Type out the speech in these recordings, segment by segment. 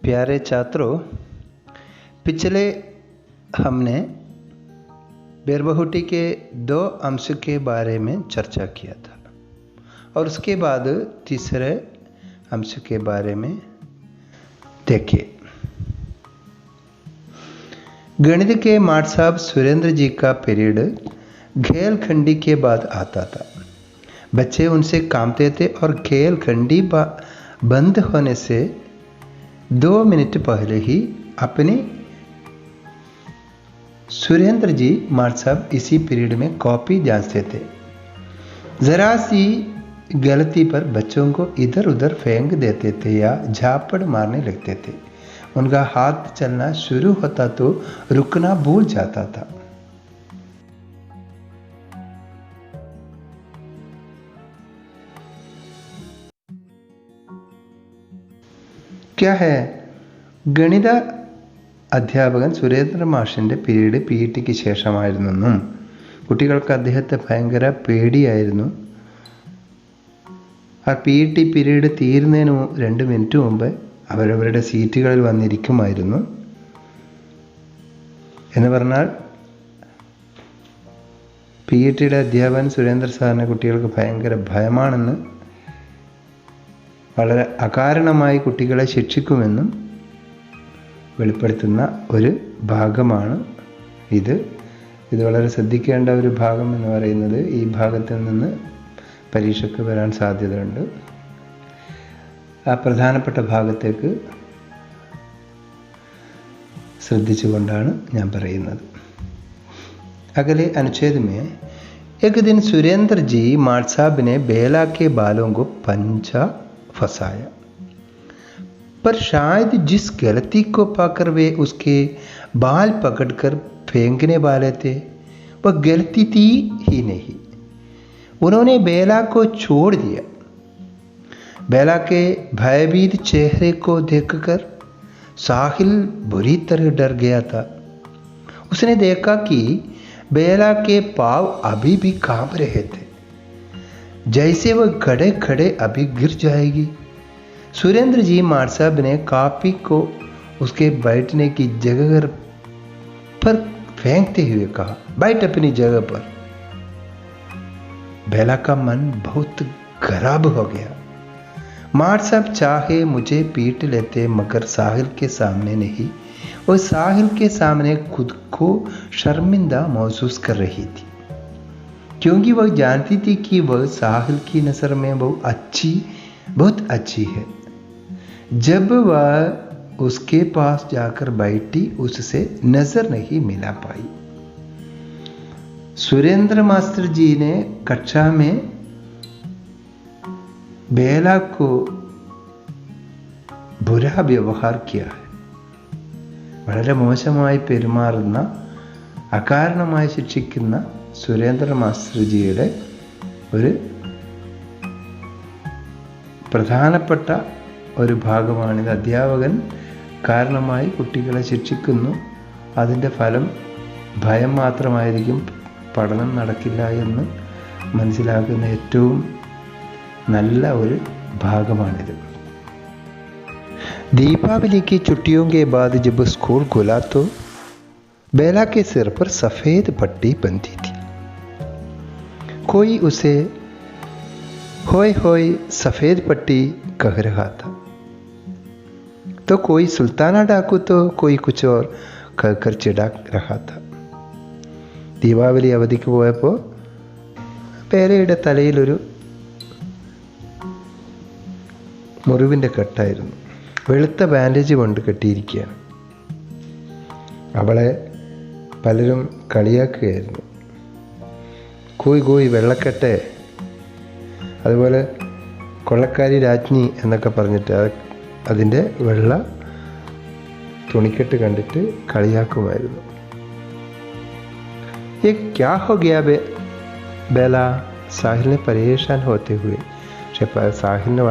प्यारे छात्रों, पिछले हमने बेरबहुटी के 2 अंश के बारे में चर्चा किया था और उसके बाद तीसरे अंश के बारे में देखे। गणित के माट साहब सुरेंद्र जी का पीरियड घेलखंडी के बाद आता था। बच्चे उनसे कामते थे और घेलखंडी बंद होने से 2 मिनट पहले ही अपने सुरेंद्र जी माट साहब इसी पीरियड में कॉपी जांचते थे। ज़रा सी गलती पर बच्चों को इधर उधर फेंक देते थे या झापड़ मारने लगते थे। उनका हाथ चलना शुरू होता तो रुकना भूल जाता था। क्या है, ഗണിത അധ്യാപകൻ സുരേന്ദ്ര മാഷിൻ്റെ പീരീഡ് പി ടിക്ക് ശേഷമായിരുന്നെന്നും കുട്ടികൾക്ക് അദ്ദേഹത്തെ ഭയങ്കര പേടിയായിരുന്നു. ആ പി ടി പീരീഡ് തീരുന്നതിന് 2 മിനിറ്റ് മുമ്പ് അവരവരുടെ സീറ്റുകളിൽ വന്നിരിക്കുമായിരുന്നു. എന്ന് പറഞ്ഞാൽ പി ടിയുടെ അധ്യാപകൻ സുരേന്ദ്ര സാറിന് കുട്ടികൾക്ക് ഭയങ്കര ഭയമാണെന്ന്, വളരെ അകാരണമായി കുട്ടികളെ ശിക്ഷിക്കുമെന്നും വെളിപ്പെടുത്തുന്ന ഒരു ഭാഗമാണ് ഇത്. വളരെ ശ്രദ്ധിക്കേണ്ട ഒരു ഭാഗം എന്ന് പറയുന്നത് ഈ ഭാഗത്തിൽ നിന്ന് പരീക്ഷയ്ക്ക് വരാൻ സാധ്യതയുണ്ട്. ആ പ്രധാനപ്പെട്ട ഭാഗത്തേക്ക് ശ്രദ്ധിച്ചുകൊണ്ടാണ് ഞാൻ പറയുന്നത്. अगले अनुच्छेद में एक दिन सुरेंद्र जी माट साहब ने बेला के बालों को पंचा फंसाया, पर शायद जिस गलती को पाकर वे उसके बाल पकड़कर फेंकने वाले थे वह गलती थी ही नहीं. उन्होंने बेला को छोड़ दिया. बेला के भयभीत चेहरे को देखकर साहिल बुरी तरह डर गया था. उसने देखा कि बेला के पाँव अभी भी कांप रहे थे, जैसे वह खड़े खड़े अभी गिर जाएगी. सुरेंद्र जी माट साहब ने कॉपी को उसके बैठने की जगह पर फेंकते हुए कहा, बैठ अपनी जगह पर. बेला का मन बहुत खराब हो गया. माट साहब चाहे मुझे पीट लेते मगर साहिल के सामने नहीं. वो साहिल के सामने खुद को शर्मिंदा महसूस कर रही थी, क्योंकि वह जानती थी कि वह साहिल की नज़र में बहुत अच्छी है. जब वह उसके पास जाकर बैठी उससे नज़र नहीं मिला पाई. सुरेंद्र मास्टर जी ने कक्षा में बेला को बुरा व्यवहार किया है. വളരെ മോശമായി പെരുമാറുന്ന, അകാരണമായി ശിക്ഷിക്കുന്ന സുരേന്ദ്ര മാസ്റ്റർജിയുടെ ഒരു പ്രധാനപ്പെട്ട ഒരു ഭാഗമാണിത്. അധ്യാപകൻ കാരണമായി കുട്ടികളെ ശിക്ഷിക്കുന്നു. അതിൻ്റെ ഫലം ഭയം മാത്രമായിരിക്കും, പഠനം നടക്കില്ല എന്ന് മനസ്സിലാക്കുന്ന ഏറ്റവും നല്ല ഒരു ഭാഗമാണിത്. दीपावली की छुट्टियों के बाद जब स्कूल खुला तो बेला के सिर पर सफ़ेद पट्टी बंधी थी. कोई उसे होय होय सफ़ेद पट्टी कह रहा था, तो कोई सुल्ताना डाकू तो कोई कुछ और कहकर चिढ़ा रहा था. ദീപാവലി അവധിക്ക് പോയപ്പോൾ പേരയുടെ തലയിലൊരു മുറിവിൻ്റെ കെട്ടായിരുന്നു. വെളുത്ത ബാൻഡേജ് കൊണ്ട് കെട്ടിയിരിക്കുകയാണ്. അവളെ പലരും കളിയാക്കുകയായിരുന്നു. കോയി കോയി വെള്ളക്കെട്ടെ, അതുപോലെ കൊള്ളക്കാരി രാജ്ഞി എന്നൊക്കെ പറഞ്ഞിട്ട് അതിൻ്റെ വെള്ള തുണിക്കെട്ട് കണ്ടിട്ട് കളിയാക്കുമായിരുന്നു. ये क्या हो गया बेला, साहिल ने परेशान होते हुए. പക്ഷെ സാഹിലിന്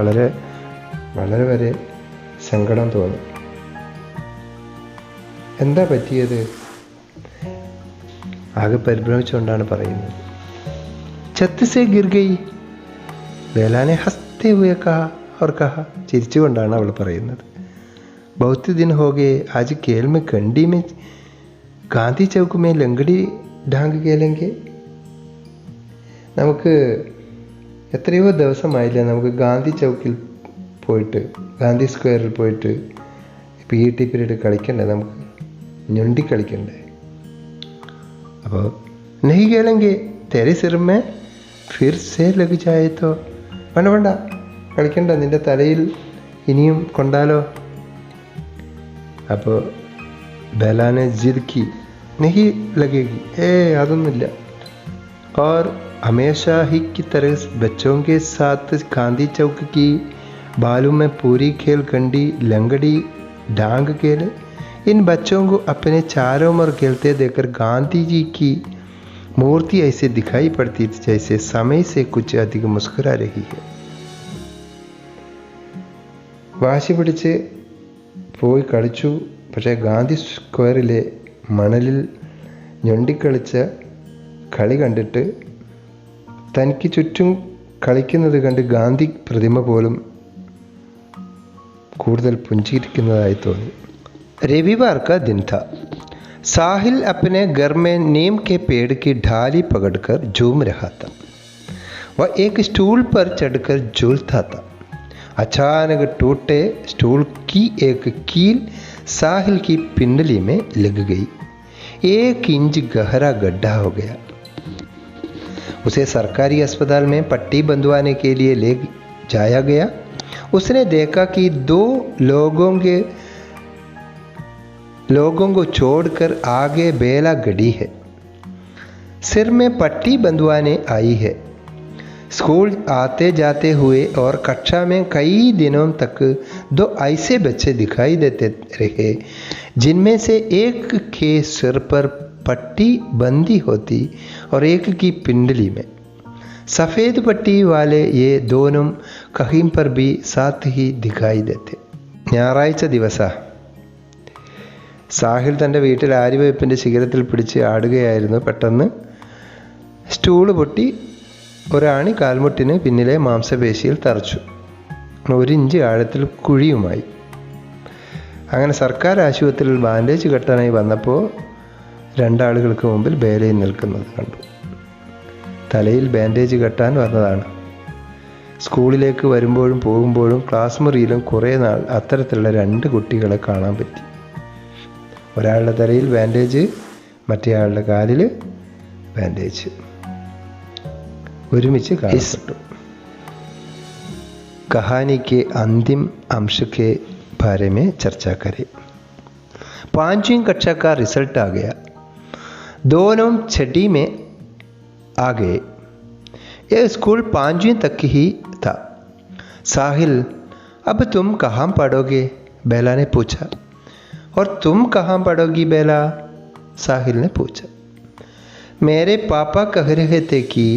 വളരെ വരെ സങ്കടം തോന്നി. എന്താ പറ്റിയത്? ആകെ പരിഭ്രമിച്ചുകൊണ്ടാണ് പറയുന്നത്. छत से गिर गई, बेला ने हंसते हुए कहा और कहा. ചിരിച്ചുകൊണ്ടാണ് അവൾ പറയുന്നത്. बहुत दिन हो गए, आज केल में कंडी में गांधी चौक में लंगड़ी ढांग കേലെങ്കിൽ നമുക്ക് എത്രയോ ദിവസമായില്ല നമുക്ക് ഗാന്ധി ചൗക്കിൽ പോയിട്ട്, ഗാന്ധി സ്ക്വയറിൽ പോയിട്ട് PT പീരീഡ് കളിക്കണ്ടേ, നമുക്ക് ഞൊണ്ടി കളിക്കണ്ടേ. അപ്പോൾ नहीं खेलेंगे तेरे सिर में फिर से लग जाए तो, വേണ്ട കളിക്കണ്ട, നിൻ്റെ തലയിൽ ഇനിയും കൊണ്ടാലോ. അപ്പോൾ ബലാനെ ജിദ് की नहीं लगेगी, അതൊന്നുമില്ല. और हमेशा ही की तरह बच्चों के साथ गांधी चौक की बालू में पूरी खेल कंडी लंगड़ी डांग खेल. इन बच्चों को अपने चारों ओर खेलते देखकर गांधी जी की मूर्ति ऐसे दिखाई पड़ती थी जैसे समय से कुछ अधिक मुस्कुरा रही है. വാശി പിടിച്ച് പോയി കളിച്ചു. പക്ഷേ ഗാന്ധി സ്ക്വയറിലെ മണലിൽ ഞൊണ്ടിക്കളിച്ച കളി കണ്ടിട്ട് തനിക്ക് ചുറ്റും കളിക്കുന്നത് കണ്ട് ഗാന്ധി പ്രതിമ പോലും കൂടുതൽ പുഞ്ചിരിക്കുന്നതായി തോന്നി. रविवार का दिन था. साहिल अपने घर में नीम के पेड़ की ढाली पकड़कर झूम रहा था. वह एक स्टूल पर चढ़कर झूलता था. अचानक टूटे स्टूल की एक कील साहिल की पिंडली में लग गई. 1 इंच गहरा गड्ढा हो गया. उसे सरकारी अस्पताल में पट्टी बंधवाने के लिए ले जाया गया. उसने देखा कि 2 लोगों को छोड़कर आगे बेला गड़ी है, सिर में पट्टी बंधवाने आई है. स्कूल आते जाते हुए और कक्षा में कई दिनों तक 2 ऐसे बच्चे दिखाई देते रहे जिनमें से एक के सिर पर पट्टी बंधी होती और एक की पिंडली में. सफ़ेद पट्टी वाले ये दोनों कहीं पर भी साथ ही दिखाई देते. ഞായറാഴ്ച ദിവസം സാഹിൽ തൻ്റെ വീട്ടിൽ ആര്യവേപ്പിൻ്റെ ശിഖരത്തിൽ പിടിച്ച് ആടുകയായിരുന്നു. പെട്ടെന്ന് സ്റ്റൂള് പൊട്ടി ഒരാണി കാൽമുട്ടിന് പിന്നിലെ മാംസപേശിയിൽ തറച്ചു. 1 ഇഞ്ച് ആഴത്തിൽ കുഴിയുമായി. അങ്ങനെ സർക്കാർ ആശുപത്രിയിൽ ബാൻഡേജ് കെട്ടാനായി വന്നപ്പോൾ 2 ആളുകൾക്ക് മുമ്പിൽ ബേലയിൽ നിൽക്കുന്നത് കണ്ടു. തലയിൽ ബാൻഡേജ് കെട്ടാൻ വന്നതാണ്. സ്കൂളിലേക്ക് വരുമ്പോഴും പോകുമ്പോഴും ക്ലാസ് മുറിയിലും കുറേ നാൾ അത്തരത്തിലുള്ള 2 കുട്ടികളെ കാണാൻ പറ്റി. ഒരാളുടെ തലയിൽ ബാൻഡേജ്, മറ്റേയാളുടെ കാലിൽ ബാൻഡേജ് ഒരുമിച്ച് കാണപ്പെട്ടു. कहानी के अंतिम अंश के बारे में चर्चा करें. 5वीं कक्षा का रिजल्ट आ गया. दोनों छठी में आ गए. यह स्कूल 5वीं तक ही था. साहिल, अब तुम कहाँ पढ़ोगे? बेला ने पूछा. और तुम कहाँ पढ़ोगी बेला? साहिल ने पूछा. मेरे पापा कह रहे थे कि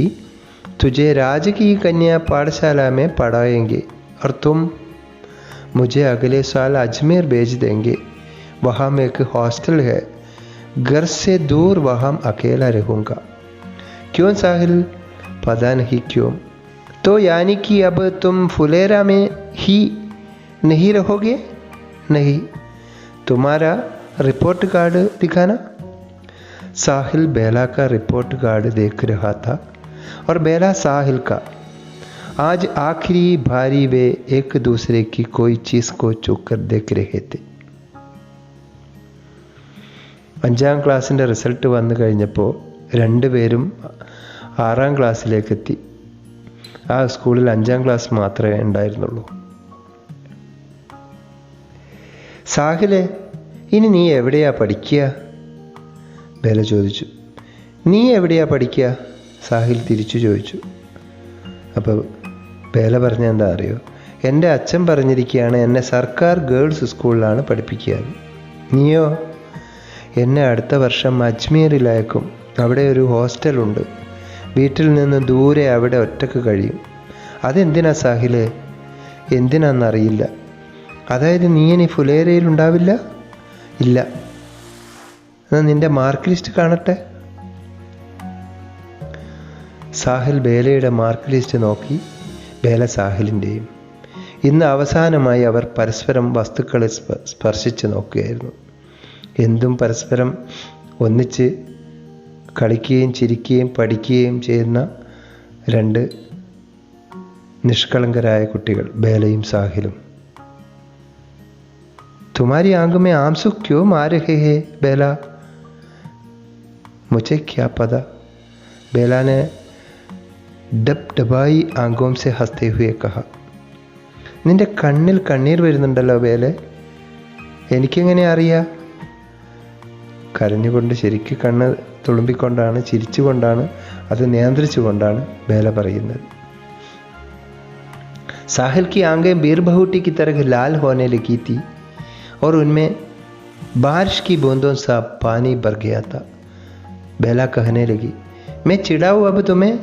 तुझे राजकीय कन्या पाठशाला में पढ़ाएंगे और तुम मुझे अगले साल अजमेर भेज देंगे. वहाँ में एक हॉस्टल है, घर से दूर वहाँ अकेला रहूँगा. क्यों साहिल? पता नहीं क्यों. तो यानी कि अब तुम फुलेरा में ही नहीं रहोगे? नहीं. तुम्हारा रिपोर्ट कार्ड दिखाना. साहिल बेला का रिपोर्ट कार्ड देख रहा था और बेला साहिल का. आज आखिरी बारी वे एक दूसरे की कोई चीज़ को छू कर देख रहे थे. 5ാം ക്ലാസ്സിൻ്റെ റിസൾട്ട് വന്നു കഴിഞ്ഞപ്പോൾ 2 പേരും 6ാം ക്ലാസ്സിലേക്ക് എത്തി. ആ സ്കൂളിൽ 5ാം ക്ലാസ് മാത്രമേ ഉണ്ടായിരുന്നുള്ളൂ. സാഹിലെ, ഇനി നീ എവിടെയാ പഠിക്കുക? ബേല ചോദിച്ചു. നീ എവിടെയാ പഠിക്കുക? സാഹിൽ തിരിച്ചു ചോദിച്ചു. അപ്പോൾ ബേല പറഞ്ഞ എന്താ അറിയോ? എൻ്റെ അച്ഛൻ പറഞ്ഞിരിക്കുകയാണ് എന്നെ സർക്കാർ ഗേൾസ് സ്കൂളിലാണ് പഠിപ്പിക്കുക. നീയോ? എന്നെ അടുത്ത വർഷം അജ്മീറിലയക്കും. അവിടെ ഒരു ഹോസ്റ്റലുണ്ട്. വീട്ടിൽ നിന്ന് ദൂരെ അവിടെ ഒറ്റക്ക് കഴിയും. അതെന്തിനാ സാഹിലെ? എന്തിനാണെന്നറിയില്ല. അതായത് നീ ഇനി ഫുലേരയിൽ ഉണ്ടാവില്ല? ഇല്ല. എന്നാൽ നിൻ്റെ മാർക്ക് ലിസ്റ്റ് കാണട്ടെ. സാഹിൽ ബേലയുടെ മാർക്ക് ലിസ്റ്റ് നോക്കി. ബേല സാഹിലിൻ്റെയും. ഇന്ന് അവസാനമായി അവർ പരസ്പരം വസ്തുക്കളെ സ്പർശിച്ച് നോക്കുകയായിരുന്നു. എന്തും പരസ്പരം ഒന്നിച്ച് കളിക്കുകയും ചിരിക്കുകയും പഠിക്കുകയും ചെയ്യുന്ന രണ്ട് നിഷ്കളങ്കരായ കുട്ടികൾ, ബേലയും സാഹിലും. तुम्हारी आंख में आंसू क्यों मार रहे हैं बेला? मुझे क्या पता, बेला ने डबडबाई आंखों से हंसते हुए कहा. നിന്റെ കണ്ണിൽ കണ്ണീർ വരുന്നുണ്ടല്ലോ ബേലെ, എനിക്കെങ്ങനെ അറിയാം? കരഞ്ഞുകൊണ്ട്, ശരിക്ക് കണ്ണ് തുളുമ്പിക്കൊണ്ടാണ്, ചിരിച്ചുകൊണ്ടാണ്, അത് നിയന്ത്രിച്ചുകൊണ്ടാണ് ബേല പറയുന്നത്. साहिल की आंखें बीरबहुटी की तरह लाल होने लगी थी और उनमें बारिश की बूंदों सा पानी भर गया था. बेला कहने लगी, मैं चिढ़ाऊँ अब तुम्हें?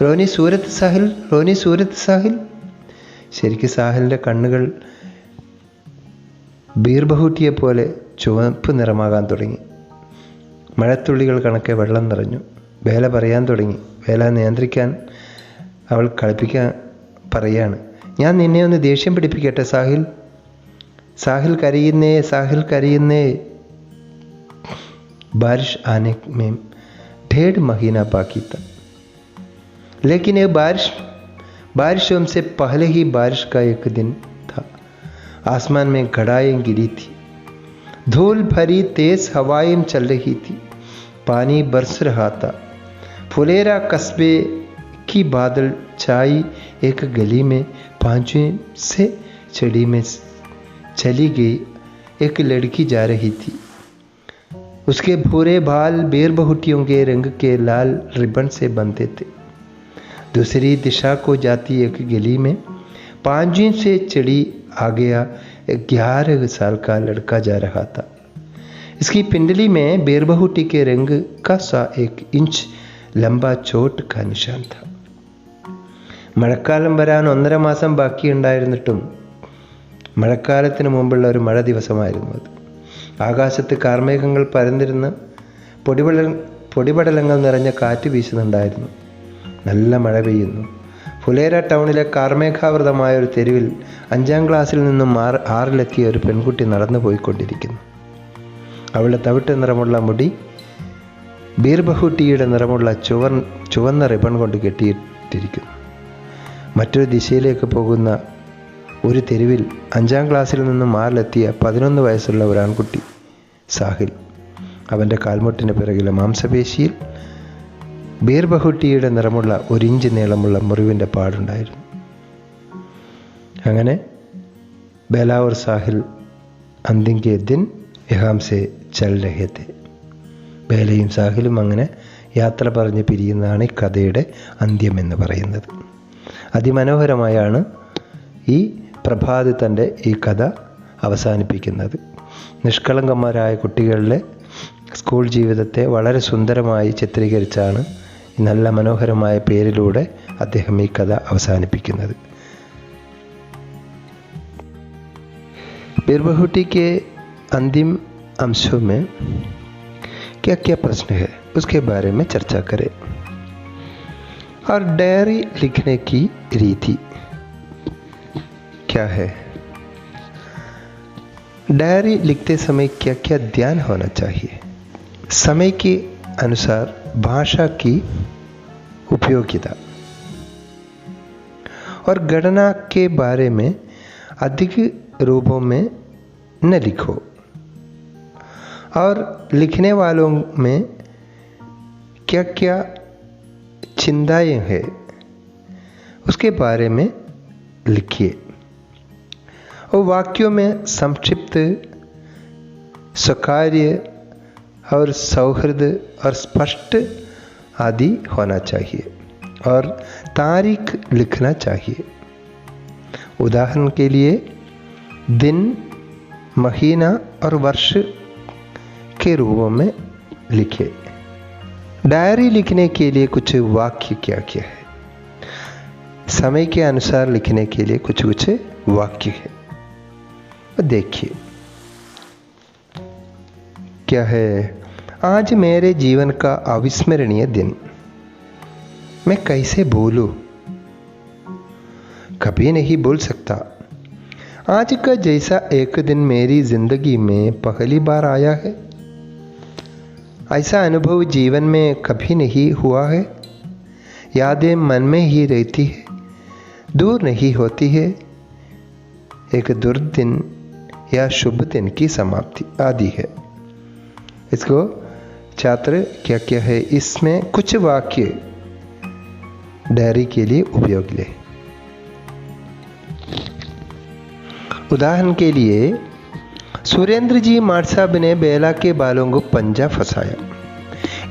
रोनी सूरत साहिल, रोनी सूरत साहिल. ശരിക്കും സാഹിലിൻ്റെ കണ്ണുകൾ ബീർബഹൂട്ടിയെ പോലെ ചുവപ്പ് നിറമാകാൻ തുടങ്ങി. മഴത്തുള്ളികൾ കണക്കെ വെള്ളം നിറഞ്ഞു. ബേല പറയാൻ തുടങ്ങി. ബേല നിയന്ത്രിക്കാൻ, അവൾ കളിപ്പിക്കാൻ പറയാണ്, ഞാൻ നിന്നെ ഒന്ന് ദേഷ്യം പിടിപ്പിക്കട്ടെ സാഹിൽ? साहिल करीने, साहिल करीने. बारिश आने में 1.5 महीना बाकी था, लेकिन ये बारिश से पहले ही बारिश का एक दिन था. आसमान में घड़ाएं गिरी थी, धूल भरी तेज हवाएं चल रही थी, पानी बरस रहा था. फुलेरा कस्बे की बादल छाई एक गली में 5वीं से चढ़ी में चली गई एक लड़की जा रही थी. उसके भूरे बाल बीरबहुटियों के रंग के लाल रिबन से बंधे थे. दूसरी दिशा को जाती एक गली में 5वीं से चढ़ी आ गया 11 साल का लड़का जा रहा था. इसकी पिंडली में बीरबहुटी के रंग का सा 1 इंच लंबा चोट का निशान था. മഴക്കാലം വരാൻ 1.5 മാസം ബാക്കിയുണ്ടായിരുന്നിട്ടും മഴക്കാലത്തിന് മുമ്പുള്ള ഒരു മഴ ദിവസമായിരുന്നു അത്. ആകാശത്ത് കാർമേഘങ്ങൾ പരന്നിരുന്ന് പൊടിപടലങ്ങൾ നിറഞ്ഞ കാറ്റ് വീശുന്നുണ്ടായിരുന്നു. നല്ല മഴ പെയ്യുന്നു. ഫുലേര ടൗണിലെ കാർമേഘാവൃതമായ ഒരു തെരുവിൽ 5ാം ക്ലാസ്സിൽ നിന്നും 6ലെത്തിയ ഒരു പെൺകുട്ടി നടന്നു പോയിക്കൊണ്ടിരിക്കുന്നു. അവളുടെ തവിട്ട് നിറമുള്ള മുടി ബീർബഹുട്ടിയുടെ നിറമുള്ള ചുവന്ന റിബൺ കൊണ്ട് കെട്ടിയിട്ടിരിക്കുന്നു. മറ്റൊരു ദിശയിലേക്ക് പോകുന്ന ഒരു തെരുവിൽ 5ാം ക്ലാസ്സിൽ നിന്നും 6ലെത്തിയ 11 വയസ്സുള്ള ഒരു ആൺകുട്ടി സാഹിൽ. അവൻ്റെ കാൽമുട്ടിന് പിറകിലെ മാംസപേശിയിൽ ബീർബഹുട്ടിയുടെ നിറമുള്ള 1 ഇഞ്ച് നീളമുള്ള മുറിവിൻ്റെ പാടുണ്ടായിരുന്നു. അങ്ങനെ बेला और साहिल अंतिम के दिन यहाँ से चल रहे थे. ബേലയും സാഹിലും അങ്ങനെ യാത്ര പറഞ്ഞ് പിരിയുന്നതാണ് ഈ കഥയുടെ അന്ത്യം എന്ന് പറയുന്നത്. അതിമനോഹരമായാണ് ഈ പ്രഭാത് തൻ്റെ ഈ കഥ അവസാനിപ്പിക്കുന്നത്. നിഷ്കളങ്കന്മാരായ കുട്ടികളുടെ സ്കൂൾ ജീവിതത്തെ വളരെ സുന്ദരമായി ചിത്രീകരിച്ചാണ് നല്ല മനോഹരമായ പേരിലൂടെ അദ്ദേഹം ഈ കഥ അവസാനിപ്പിക്കുന്നത്. बीरबहुटी के अंतिम अंशों में क्या क्या प्रश्न है उसके बारे में चर्चा करें. और डायरी लिखने की रीति क्या है? डायरी लिखते समय क्या क्या ध्यान होना चाहिए? समय के अनुसार भाषा की उपयोगिता और गणना के बारे में अधिक रूपों में न लिखो. और लिखने वालों में क्या क्या चिंताएं हैं उसके बारे में लिखिए. और वाक्यों में संक्षिप्त, स्वीकार्य और सौहृद और स्पष्ट आदि होना चाहिए. और तारीख लिखना चाहिए. उदाहरण के लिए दिन, महीना और वर्ष के रूपों में लिखे. डायरी लिखने के लिए कुछ वाक्य क्या क्या है? समय के अनुसार लिखने के लिए कुछ कुछ वाक्य है. देखिए क्या है. आज मेरे जीवन का अविस्मरणीय दिन, मैं कैसे भूलूं. कभी नहीं भूल सकता। आज का जैसा एक दिन मेरी जिंदगी में पहली बार आया है, ऐसा अनुभव जीवन में कभी नहीं हुआ है। यादें मन में ही रहती है, दूर नहीं होती है। एक दुर्दिन या शुभ दिन की समाप्ति आदि है। इसको छात्र क्या क्या है, इसमें कुछ वाक्य डायरी के लिए उपयोग ले। उदाहरण के लिए, सुरेंद्र जी माट साहब ने बेला के बालों को पंजा फंसाया,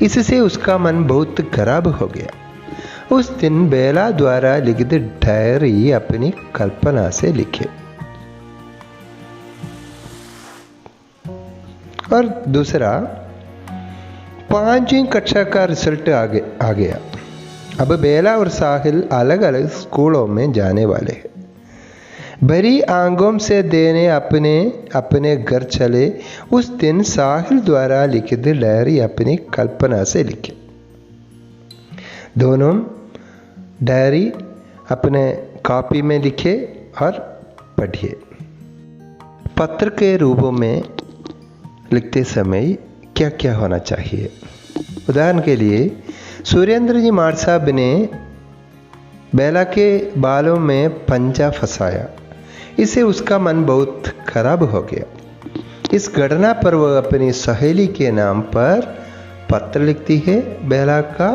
इससे उसका मन बहुत खराब हो गया। उस दिन बेला द्वारा लिखित डायरी अपनी कल्पना से लिखे। और दूसरा, 5वीं कक्षा का रिजल्ट आ गया। अब बेला और साहिल अलग अलग स्कूलों में जाने वाले हैं। भरी आंखों से देने अपने अपने घर चले। उस दिन साहिल द्वारा लिखित डायरी अपनी कल्पना से लिखे। दोनों डायरी अपने कॉपी में लिखे और पढ़िए। पत्र के रूपों में लिखते समय क्या क्या होना चाहिए। उदाहरण के लिए, सुरेंद्र जी माट साहब ने बेला के बालों में पंजा फंसाया, इससे उसका मन बहुत खराब हो गया। इस घटना पर वह अपनी सहेली के नाम पर पत्र लिखती है। बेला का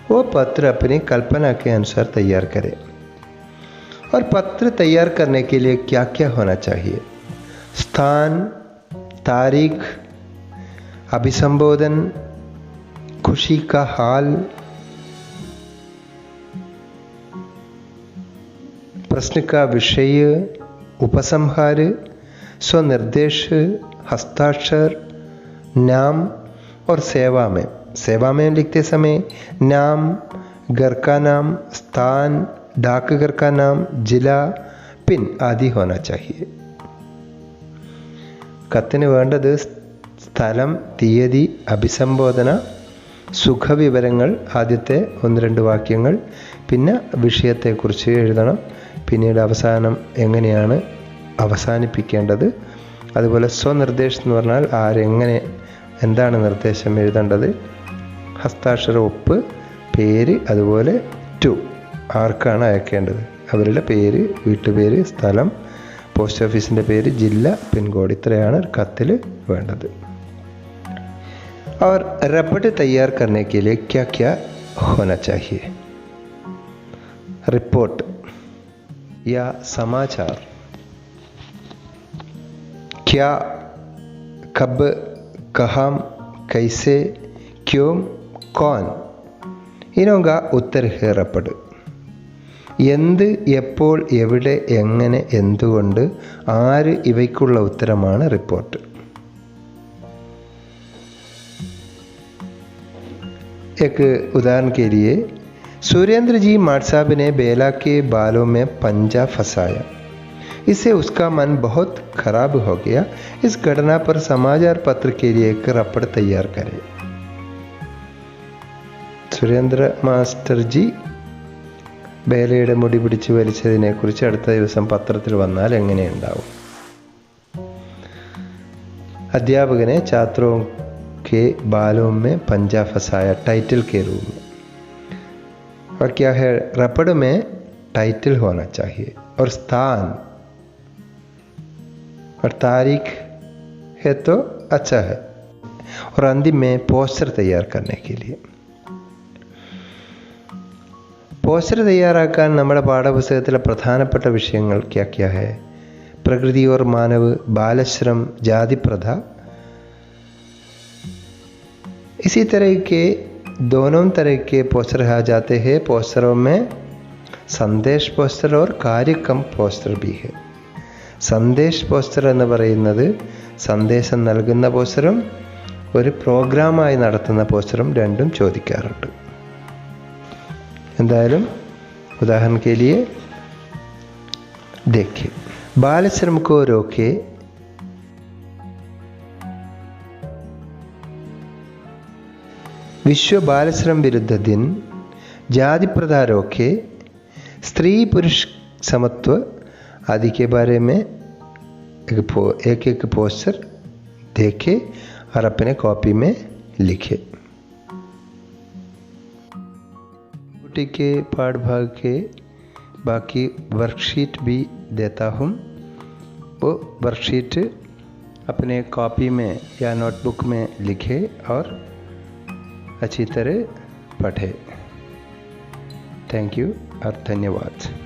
वो पत्र अपनी कल्पना के अनुसार तैयार करे। और पत्र तैयार करने के लिए क्या क्या होना चाहिए। स्थान, तारीख, अभिसंबोधन, खुशी का हाल, प्रश्न का विषय, उपसंहार, स्वनिर्देश, हस्ताक्षर, नाम और सेवा में लिखते समय नाम, घर का नाम, स्थान, डाकघर का नाम, जिला, पिन आदि होना चाहिए। കത്തിന് വേണ്ടത് സ്ഥലം, തീയതി, അഭിസംബോധന, സുഖവിവരങ്ങൾ, ആദ്യത്തെ 1-2 വാക്യങ്ങൾ, പിന്നെ വിഷയത്തെക്കുറിച്ച് എഴുതണം, പിന്നീട് അവസാനം എങ്ങനെയാണ് അവസാനിപ്പിക്കേണ്ടത്, അതുപോലെ സ്വനിർദ്ദേശം എന്ന് പറഞ്ഞാൽ ആരെങ്ങനെ എന്താണ് നിർദ്ദേശം എഴുതേണ്ടത്, ഹസ്താക്ഷര ഒപ്പ്, പേര്, അതുപോലെ ടു ആർക്കാണ് അയക്കേണ്ടത്, അവരുടെ പേര്, വീട്ടുപേര്, സ്ഥലം, പോസ്റ്റ് ഓഫീസിൻ്റെ പേര്, ജില്ല, പിൻകോഡ്, ഇത്രയാണ് കത്തിൽ വേണ്ടത്। और रपट तैयार करने के लिए क्या क्या होना चाहिए। रिपोर्ट या समाचार, क्या, कब, कहाँ, कैसे, क्यों, कौन, इनका उत्तर है रपट। എന്ത്, എപ്പോൾ, എവിടെ, എങ്ങനെ, എന്തുകൊണ്ട്, ആര് ഇവയ്ക്കുള്ള ഉത്തരമാണ് റിപ്പോർട്ട്। एक उदाहरण के लिए, सुरेंद्र जी माट साहब ने बेला के बालों में पंजा फंसाया, इससे उसका मन बहुत खराब हो गया। इस घटना पर समाचार पत्र के लिए एक रपट तैयार करें। സുരേന്ദ്ര മാസ്റ്റർ ജി ബേലയുടെ മുടി പിടിച്ച് വലിച്ചതിനെ കുറിച്ച് അടുത്ത ദിവസം പത്രത്തിൽ വന്നാൽ എങ്ങനെയുണ്ടാവും। अध्यापकने छात्रों के बालों में पंजा फंसाया टाइटल के रूप में। और क्या है, रपड़ में टाइटल होना चाहिए और स्थान और तारीख है तो अच्छा है। और अंतिम में पोस्टर तैयार करने के लिए, പോസ്റ്റർ തയ്യാറാക്കാൻ നമ്മുടെ പാഠപുസ്തകത്തിലെ പ്രധാനപ്പെട്ട വിഷയങ്ങൾ क्या क्या है। प्रकृति और मानव, बालश्रम, जाति प्रथा। इसी तरह के दोनों तरह के पोस्टर आ जाते हैं। पोस्टरों में संदेश पोस्टर और कार्यक्रम पोस्टर भी है। സന്ദേശ് പോസ്റ്റർ എന്ന് പറയുന്നത് സന്ദേശം നൽകുന്ന പോസ്റ്ററും ഒരു പ്രോഗ്രാമായി നടത്തുന്ന പോസ്റ്ററും രണ്ടും ചോദിക്കാറുണ്ട്। എന്തായാലും उदाहरण के लिए देखिए, बाल श्रम को रोके, विश्व बाल श्रम विरुद्ध दिन, जाति प्रथा रोके, स्त्री पुरुष समत्व आदि के बारे में एक एक पोस्टर देखे और अपने कॉपी में लिखे। छुट्टी के पाठ भाग के बाकी वर्कशीट भी देता हूँ, वो वर्कशीट अपने कॉपी में या नोटबुक में लिखे और अच्छी तरह पढ़े। थैंक यू और धन्यवाद।